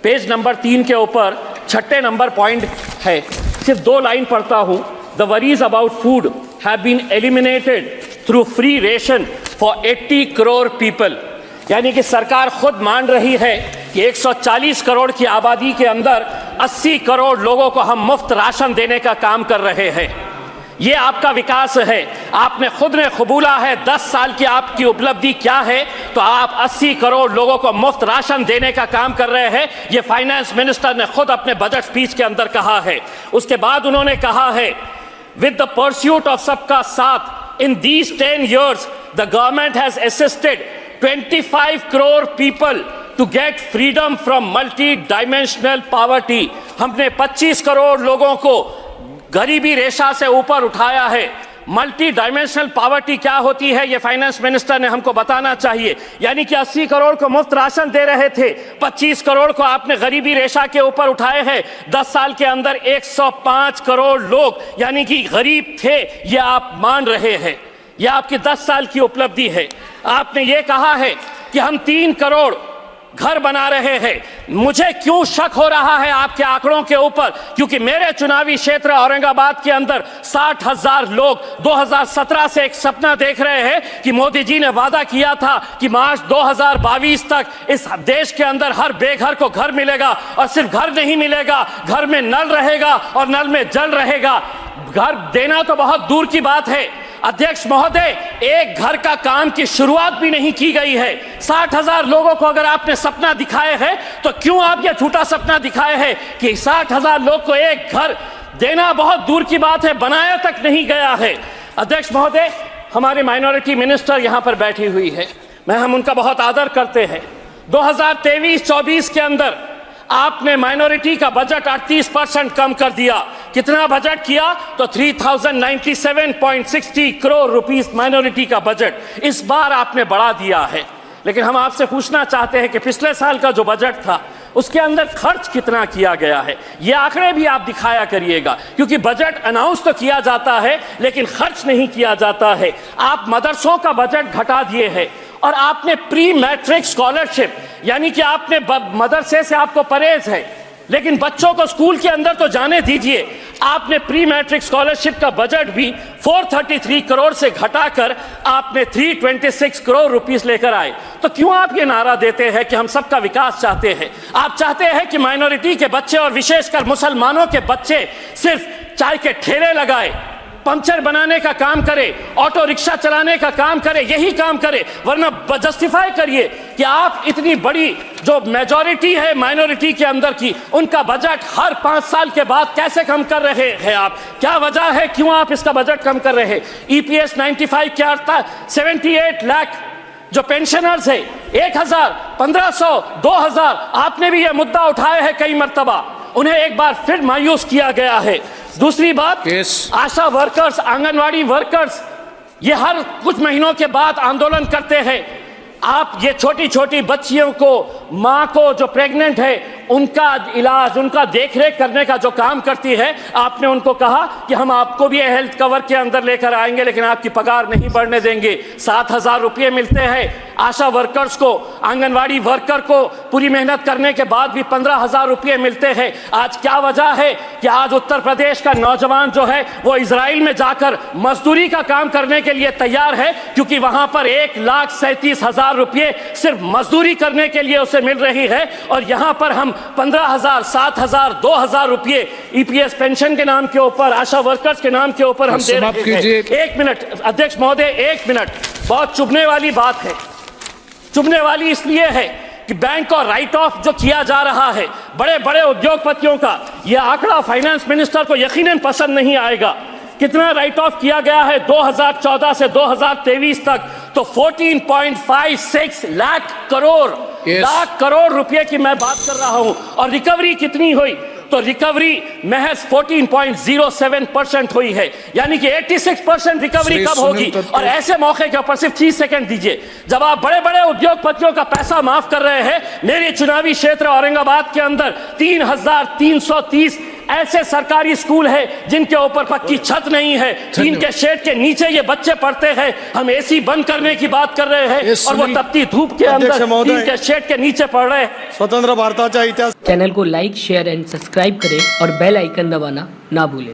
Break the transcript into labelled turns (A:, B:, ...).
A: Page number 3 के ऊपर 6 number point है, सिर्फ 2 लाइन पढ़ता हूं। The worries about food have been eliminated through free ration for 80 crore people. यानी कि सरकार खुद मान रही है कि 140 करोड़ की आबादी के अंदर 80 करोड़ लोगों को हम मुफ्त राशन देने का काम कर रहे हैं। ये आपका विकास है। आपने खुद ने कबूला है 10 साल की आपकी उपलब्धि क्या है, तो आप 80 करोड़ लोगों को मुफ्त राशन देने का काम कर रहे हैं। ये फाइनेंस मिनिस्टर ने खुद अपने बजट स्पीच के अंदर कहा है। उसके बाद उन्होंने कहा है, विद द परस्यूट ऑफ सबका साथ in these 10 years the government has assisted 25 crore people to get freedom from multi dimensional poverty. हमने 25 करोड़ लोगों को गरीबी रेखा से ऊपर उठाया है। मल्टी डायमेंशनल पॉवर्टी क्या होती है, ये फाइनेंस मिनिस्टर ने हमको बताना चाहिए। यानी कि 80 करोड़ को मुफ्त राशन दे रहे थे, 25 करोड़ को आपने गरीबी रेखा के ऊपर उठाए हैं। 10 साल के अंदर 105 करोड़ लोग यानी कि गरीब थे, ये आप मान रहे हैं। यह आपकी 10 साल की उपलब्धि है। आपने ये कहा है कि हम 3 करोड़ घर बना रहे हैं। मुझे क्यों शक हो रहा है आपके आंकड़ों के ऊपर, क्योंकि मेरे चुनावी क्षेत्र औरंगाबाद के अंदर 60,000 लोग 2017 से एक सपना देख रहे हैं कि मोदी जी ने वादा किया था कि मार्च 2022 तक इस देश के अंदर हर बेघर को घर मिलेगा। और सिर्फ घर नहीं मिलेगा, घर में नल रहेगा और नल में जल रहेगा। घर देना तो बहुत दूर की बात है अध्यक्ष महोदय, एक घर का काम की शुरुआत भी नहीं की गई है। 60,000 लोगों को अगर आपने सपना दिखाए है, तो क्यों आप ये झूठा सपना दिखाए हैं कि 60,000 लोग को एक घर देना बहुत दूर की बात है, बनाया तक नहीं गया है। अध्यक्ष महोदय, हमारे माइनॉरिटी मिनिस्टर यहां पर बैठी हुई है, हम उनका बहुत आदर करते हैं। 2023-24 के अंदर आपने माइनॉरिटी का बजट 38% कम कर दिया। कितना बजट किया, तो 3097.60 करोड़ रुपीस माइनॉरिटी का बजट इस बार आपने बढ़ा दिया है। लेकिन हम आपसे पूछना चाहते हैं कि पिछले साल का जो बजट था उसके अंदर खर्च कितना किया गया है, ये आंकड़े भी आप दिखाया करिएगा, क्योंकि बजट अनाउंस तो किया जाता है लेकिन खर्च नहीं किया जाता है। आप मदरसों का बजट घटा दिए हैं और आपने प्री मैट्रिक स्कॉलरशिप, यानी कि आपने मदरसे से आपको परहेज है लेकिन बच्चों को स्कूल के अंदर तो जाने दीजिए, आपने प्री मैट्रिक स्कॉलरशिप का बजट भी 433 करोड़ से घटाकर आपने 326 करोड़ रुपीस लेकर आए। तो क्यों आप ये नारा देते हैं कि हम सबका विकास चाहते हैं? आप चाहते हैं कि माइनॉरिटी के बच्चे और विशेषकर मुसलमानों के बच्चे सिर्फ चाय के ठेले लगाए, पंचर बनाने का काम करे, ऑटो रिक्शा चलाने का काम करे, यही काम करे। वरना जस्टिफाई करिए कि आप इतनी बड़ी जो मेजॉरिटी है माइनॉरिटी के अंदर की, उनका बजट हर 5 साल के बाद कैसे कम कर रहे हैं आप? क्या वजह है, क्यों आप इसका बजट कम कर रहे हैं? EPS 95 क्या था? 78 लाख जो पेंशनर्स है, 1000, 1500, 2000, आपने भी यह मुद्दा उठाया है कई मर्तबा, उन्हें एक बार फिर मायूस किया गया है। दूसरी बात, आशा वर्कर्स, आंगनवाड़ी वर्कर्स, ये हर कुछ महीनों के बाद आंदोलन करते हैं। आप ये छोटी छोटी बच्चियों को, माँ को जो प्रेग्नेंट है, उनका इलाज, उनका देखरेख करने का जो काम करती है, आपने उनको कहा कि हम आपको भी हेल्थ कवर के अंदर लेकर आएंगे लेकिन आपकी पगार नहीं बढ़ने देंगे। 7,000 रुपये मिलते हैं आशा वर्कर्स को, आंगनवाड़ी वर्कर को पूरी मेहनत करने के बाद भी 15,000 रुपये मिलते हैं। आज क्या वजह है कि आज उत्तर प्रदेश का नौजवान जो है वो इजराइल में जाकर मजदूरी का काम करने के लिए तैयार है, क्योंकि वहां पर 1,37,000 रुपये सिर्फ मजदूरी करने के लिए उसे मिल रही है। और यहां पर हम 15,000, 7,000, 2,000 रुपये EPS पेंशन के नाम के ऊपर, आशा वर्कर्स के नाम के ऊपर हम दे रहे हैं। 1 मिनट अध्यक्ष महोदय, 1 मिनट। बहुत चुभने वाली बात है, चुभने वाली इसलिए है कि बैंक और राइट ऑफ जो किया जा रहा है बड़े बड़े उद्योगपतियों का, यह आंकड़ा फाइनेंस मिनिस्टर को यकीनन पसंद नहीं आएगा। कितना राइट ऑफ किया गया है 2014 से 2023 तक, तो 14.56 लाख करोड़ रुपए की मैं बात कर रहा हूं। और रिकवरी कितनी हुई, तो रिकवरी महज 14.07% हुई है, यानी कि 86% रिकवरी कब होगी? और ऐसे मौके के ऊपर सिर्फ 30 सेकंड दीजिए, जब आप बड़े बड़े उद्योगपतियों का पैसा माफ कर रहे हैं। मेरे चुनावी क्षेत्र औरंगाबाद के अंदर 3,330 ऐसे सरकारी स्कूल है जिनके ऊपर पक्की छत नहीं है, टीन के शेड के नीचे ये बच्चे पढ़ते हैं। हम एसी बंद करने की बात कर रहे हैं और वो तपती धूप के अंदर टीन के शेड के नीचे पढ़ रहे हैं।
B: स्वतंत्र भारताचा इतिहास।
C: चैनल को लाइक, शेयर एंड सब्सक्राइब करें और बेल आइकन दबाना ना भूलें।